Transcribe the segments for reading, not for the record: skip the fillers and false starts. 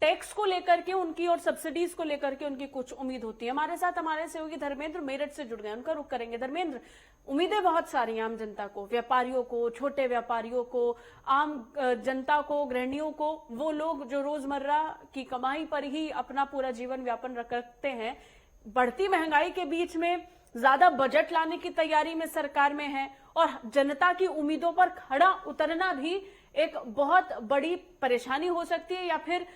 Tax को लेकर के उनकी और सब्सिडीज को लेकर के उनकी कुछ उम्मीद होती है। हमारे साथ हमारे सहयोगी धर्मेंद्र मेरठ से जुड़ गए, उनका रुख करेंगे। धर्मेंद्र, उम्मीदें बहुत सारी हैं आम जनता को, व्यापारियों को, छोटे व्यापारियों को, आम जनता को, गृहिणियों को, वो लोग जो रोजमर्रा की कमाई पर ही अपना पूरा जीवन व्यापन रखते हैं। बढ़ती महंगाई के बीच में ज्यादा बजट लाने की तैयारी में सरकार में है और जनता की उम्मीदों पर खड़ा उतरना भी एक बहुत बड़ी परेशानी हो सकती है, या फिर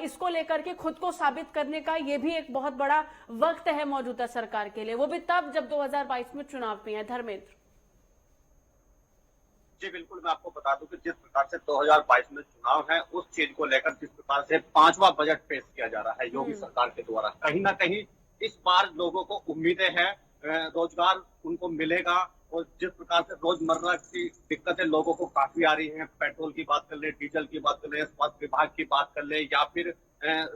इसको लेकर के खुद को साबित करने का ये भी एक बहुत बड़ा वक्त है मौजूदा सरकार के लिए, वो भी तब जब 2022 में चुनाव भी है। धर्मेंद्र जी बिल्कुल, मैं आपको बता दूं कि जिस प्रकार से 2022 में चुनाव है, उस चीज को लेकर जिस प्रकार से 5वां बजट पेश किया जा रहा है योगी सरकार के द्वारा, कहीं ना कहीं इस बार लोगों को उम्मीदें हैं, रोजगार उनको मिलेगा। और जिस प्रकार से रोजमर्रा की दिक्कतें लोगों को काफी आ रही हैं, पेट्रोल की बात कर ले, डीजल की बात कर ले, स्वास्थ्य विभाग की बात कर ले, या फिर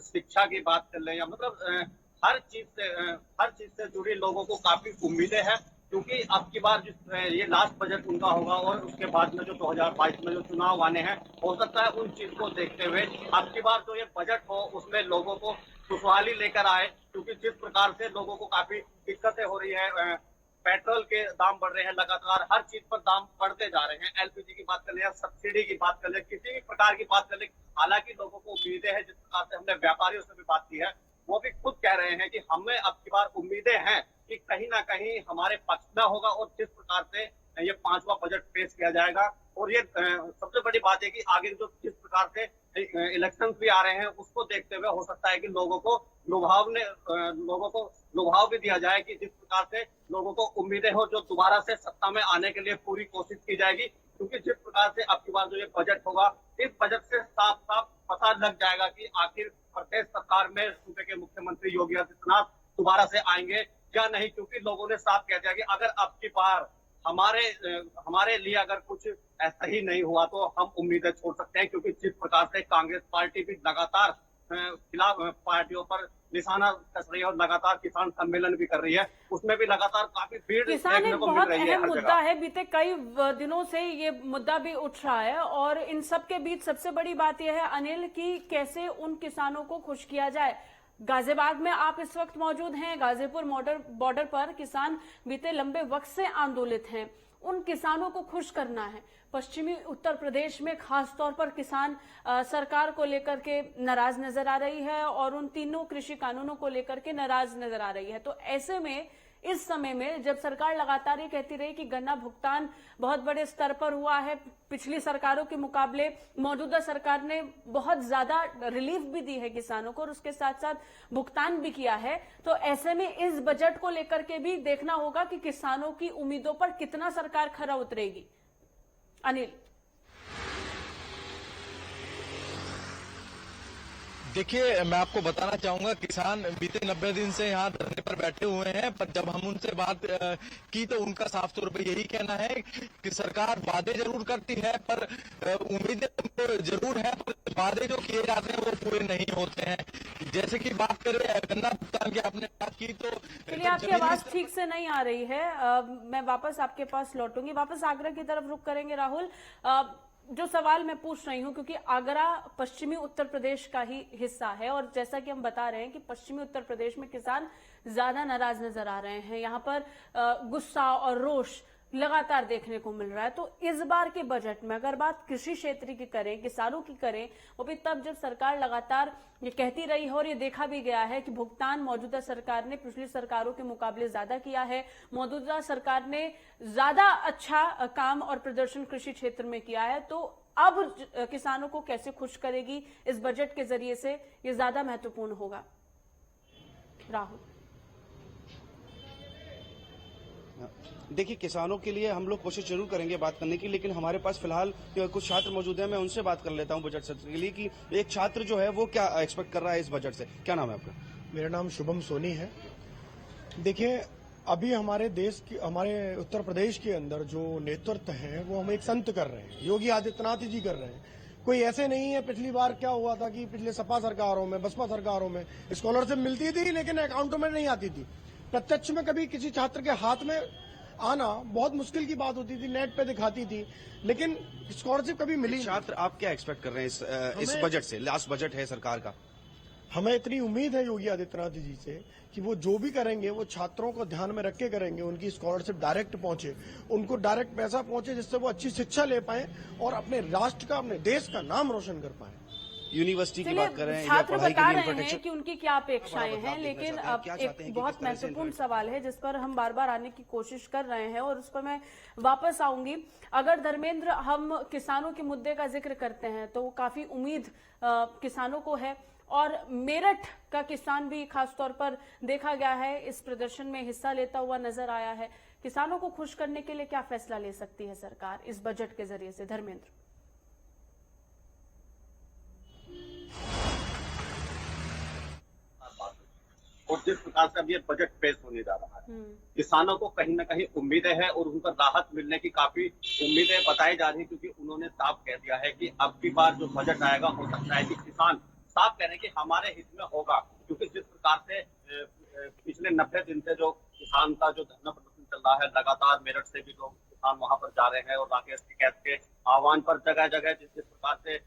शिक्षा की बात कर ले, या मतलब हर चीज से जुड़ी लोगों को काफी उम्मीदें हैं। क्योंकि अब की बार ये लास्ट बजट उनका होगा और उसके बाद में जो 2022 में जो चुनाव आने हैं, हो सकता है उन चीज को देखते हुए अब की बार जो ये बजट हो उसमें लोगों को खुशहाली लेकर आए। क्योंकि जिस प्रकार से लोगों को काफी दिक्कतें हो रही है, पेट्रोल के दाम बढ़ रहे हैं लगातार, हर चीज पर दाम बढ़ते जा रहे हैं, एलपीजी की बात कर ले, सब्सिडी की बात कर ले, किसी भी प्रकार की बात कर ले। हालांकि लोगों को उम्मीदें हैं, जिस प्रकार से हमने व्यापारियों से भी बात की है, वो भी खुद कह रहे हैं कि हमें अब की बार उम्मीदें हैं कि कहीं ना कहीं हमारे पक्ष में होगा और जिस प्रकार से ये 5वां बजट पेश किया जाएगा। और ये सबसे बड़ी बात है कि आगे जो जिस प्रकार से इलेक्शन भी आ रहे हैं, उसको देखते हुए हो सकता है कि लोगों को लुभाव भी दिया जाए कि जिस प्रकार से लोगों को उम्मीदें हो, जो दोबारा से सत्ता में आने के लिए पूरी कोशिश की जाएगी। क्योंकि जिस प्रकार से अब की बार जो ये बजट होगा, इस बजट से साफ साफ पता लग जाएगा कि आखिर प्रदेश सरकार में सूबे के मुख्यमंत्री योगी आदित्यनाथ दोबारा से आएंगे या नहीं। क्योंकि लोगों ने साफ कह दिया कि अगर अब की बार हमारे लिए अगर कुछ ऐसा ही नहीं हुआ तो हम उम्मीदें छोड़ सकते हैं। क्योंकि जिस प्रकार से कांग्रेस पार्टी भी लगातार खिलाफ पार्टियों पर निशाना कस रही है और लगातार किसान सम्मेलन भी कर रही है, उसमें भी लगातार काफी भीड़ देखने को मिल रही है। अहम मुद्दा है, बीते कई दिनों से ये मुद्दा भी उठ रहा है और इन सब के बीच सबसे बड़ी बात यह है अनिल की कैसे उन किसानों को खुश किया जाए। गाजियाबाद में आप इस वक्त मौजूद हैं, गाजीपुर बॉर्डर पर किसान बीते लंबे वक्त से आंदोलित हैं, उन किसानों को खुश करना है। पश्चिमी उत्तर प्रदेश में खास तौर पर किसान सरकार को लेकर के नाराज नजर आ रही है और उन तीनों कृषि कानूनों को लेकर के नाराज नजर आ रही है। तो ऐसे में इस समय में जब सरकार लगातार ये कहती रही कि गन्ना भुगतान बहुत बड़े स्तर पर हुआ है, पिछली सरकारों के मुकाबले मौजूदा सरकार ने बहुत ज्यादा रिलीफ भी दी है किसानों को और उसके साथ साथ भुगतान भी किया है, तो ऐसे में इस बजट को लेकर के भी देखना होगा कि किसानों की उम्मीदों पर कितना सरकार खरा उतरेगी। अनिल, देखिए, मैं आपको बताना चाहूंगा, किसान बीते 90 दिन से यहाँ धरने पर बैठे हुए हैं, पर जब हम उनसे बात की तो उनका साफ तौर पे यही कहना है कि सरकार वादे जरूर करती है पर उम्मीदें जरूर है, पर वादे जो किए जाते हैं वो पूरे नहीं होते हैं। जैसे कि बात करें गन्ना भुगतान की, आपने बात की तो चलिए, आपकी आवाज ठीक से नहीं आ रही है, मैं वापस आपके पास लौटूंगी। वापस आगरा की तरफ रुख करेंगे। राहुल, जो सवाल मैं पूछ रही हूं, क्योंकि आगरा पश्चिमी उत्तर प्रदेश का ही हिस्सा है और जैसा कि हम बता रहे हैं कि पश्चिमी उत्तर प्रदेश में किसान ज्यादा नाराज नजर आ रहे हैं, यहां पर गुस्सा और रोष लगातार देखने को मिल रहा है। तो इस बार के बजट में अगर बात कृषि क्षेत्र की करें, किसानों की करें, वो भी तब जब सरकार लगातार ये कहती रही है और ये देखा भी गया है कि भुगतान मौजूदा सरकार ने पिछली सरकारों के मुकाबले ज्यादा किया है, मौजूदा सरकार ने ज्यादा अच्छा काम और प्रदर्शन कृषि क्षेत्र में किया है, तो अब किसानों को कैसे खुश करेगी इस बजट के जरिए से, ये ज्यादा महत्वपूर्ण होगा। राहुल, देखिए, किसानों के लिए हम लोग कोशिश जरूर करेंगे बात करने की, लेकिन हमारे पास फिलहाल कुछ छात्र मौजूद हैं, मैं उनसे बात कर लेता हूं बजट सत्र के लिए कि एक छात्र जो है वो क्या एक्सपेक्ट कर रहा है इस बजट से। क्या नाम है आपका? मेरा नाम शुभम सोनी है। देखिए, अभी हमारे उत्तर प्रदेश के अंदर जो नेतृत्व है वो हम एक संत कर रहे हैं, योगी आदित्यनाथ जी कर रहे हैं। कोई ऐसे नहीं है, पिछली बार क्या हुआ था कि पिछले सपा सरकारों में, बसपा सरकारों में स्कॉलरशिप मिलती थी लेकिन अकाउंटों में नहीं आती थी। प्रत्यक्ष में कभी किसी छात्र के हाथ में आना बहुत मुश्किल की बात होती थी, नेट पे दिखाती थी, लेकिन स्कॉलरशिप कभी मिली नहीं। छात्र आप क्या एक्सपेक्ट कर रहे हैं इस बजट से? लास्ट बजट है सरकार का। हमें इतनी उम्मीद है योगी आदित्यनाथ जी से कि वो जो भी करेंगे वो छात्रों को ध्यान में रख के करेंगे, उनकी स्कॉलरशिप डायरेक्ट पहुंचे, उनको डायरेक्ट पैसा पहुंचे, जिससे वो अच्छी शिक्षा ले पाए और अपने राष्ट्र का, अपने देश का नाम रोशन कर पाए। यूनिवर्सिटी की बात कर रहे हैं, या छात्र पढ़ाई बता के लिए रहे हैं इंफ्रास्ट्रक्चर। कि उनकी क्या अपेक्षाएं हैं, बदलाव देखना लेकिन चाहते हैं, अब क्या चाहते हैं एक कि बहुत किस तरह से महत्वपूर्ण इन्फ्रा- सवाल है जिस पर हम बार बार आने की कोशिश कर रहे हैं और उस पर मैं वापस आऊंगी। अगर धर्मेंद्र हम किसानों के मुद्दे का जिक्र करते हैं तो काफी उम्मीद किसानों को है और मेरठ का किसान भी खासतौर पर देखा गया है इस प्रदर्शन में हिस्सा लेता हुआ नजर आया है। किसानों को खुश करने के लिए क्या फैसला ले सकती है सरकार इस बजट के जरिए से? धर्मेंद्र। और जिस प्रकार से अब ये बजट पेश होने जा रहा है, किसानों को कहीं ना कहीं उम्मीदें हैं और उनको राहत मिलने की काफी उम्मीदें बताई जा रही है, क्योंकि उन्होंने साफ कह दिया है कि अब की बार जो बजट आएगा हो सकता है कि किसान साफ कह रहे हैं कि हमारे हित में होगा, क्योंकि जिस प्रकार से पिछले 90 दिन से जो किसान का जो धरना प्रदर्शन चल रहा है, लगातार मेरठ से भी लोग किसान वहां पर जा रहे हैं और राकेश टिकैत के आह्वान पर जगह जगह जिस प्रकार से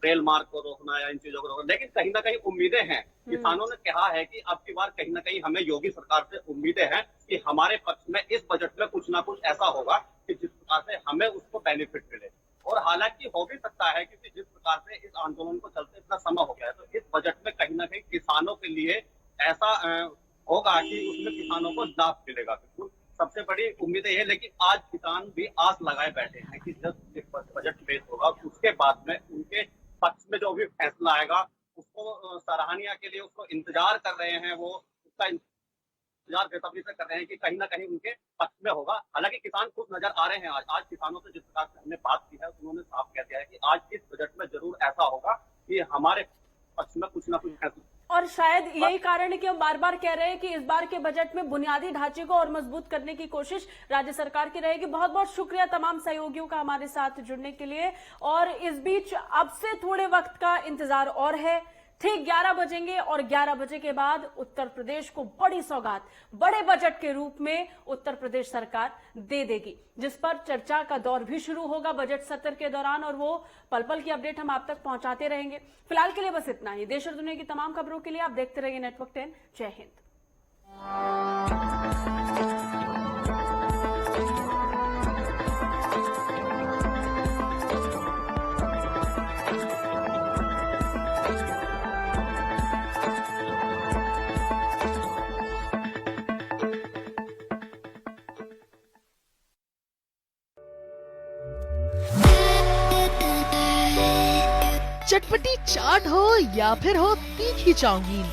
रेल मार्ग को रोकना या इन चीजों को रोकना, लेकिन कहीं ना कहीं उम्मीदें हैं। किसानों ने कहा है कि अब की बार कहीं ना कहीं हमें योगी सरकार से उम्मीदें हैं कि हमारे पक्ष में इस बजट में कुछ ना कुछ ऐसा होगा कि जिस प्रकार से हमें उसको बेनिफिट मिले। और हालांकि हो भी सकता है क्योंकि जिस प्रकार से इस आंदोलन को चलते इतना समय हो गया है, तो इस बजट में कहीं ना कहीं किसानों के लिए ऐसा होगा कि उसमें किसानों को लाभ मिलेगा। बिल्कुल सबसे बड़ी उम्मीद है, लेकिन आज किसान भी आस लगाए बैठे हैं कि जब बजट पेश होगा उसके बाद में उनके पक्ष में जो भी फैसला आएगा उसको सराहनीय के लिए उसको इंतजार कर रहे हैं, वो उसका इंतजार बेसब्री से कर रहे हैं कि कहीं ना कहीं उनके पक्ष में होगा। हालांकि किसान खुश नजर आ रहे हैं। आज किसानों से जिस प्रकार से हमने बात की है उन्होंने साफ कह दिया है कि आज इस बजट में जरूर ऐसा होगा कि हमारे पक्ष में कुछ ना कुछ फैसला। और शायद यही कारण है कि हम बार बार कह रहे हैं कि इस बार के बजट में बुनियादी ढांचे को और मजबूत करने की कोशिश राज्य सरकार की रहेगी। बहुत बहुत शुक्रिया तमाम सहयोगियों का हमारे साथ जुड़ने के लिए। और इस बीच अब से थोड़े वक्त का इंतजार और है, ठीक 11 बजेंगे और 11 बजे के बाद उत्तर प्रदेश को बड़ी सौगात बड़े बजट के रूप में उत्तर प्रदेश सरकार दे देगी, जिस पर चर्चा का दौर भी शुरू होगा बजट सत्र के दौरान और वो पल पल की अपडेट हम आप तक पहुंचाते रहेंगे। फिलहाल के लिए बस इतना ही। देश और दुनिया की तमाम खबरों के लिए आप देखते रहिए नेटवर्क 10। जय हिंद। चटपटी चाट हो या फिर हो तीखी चाउमीन,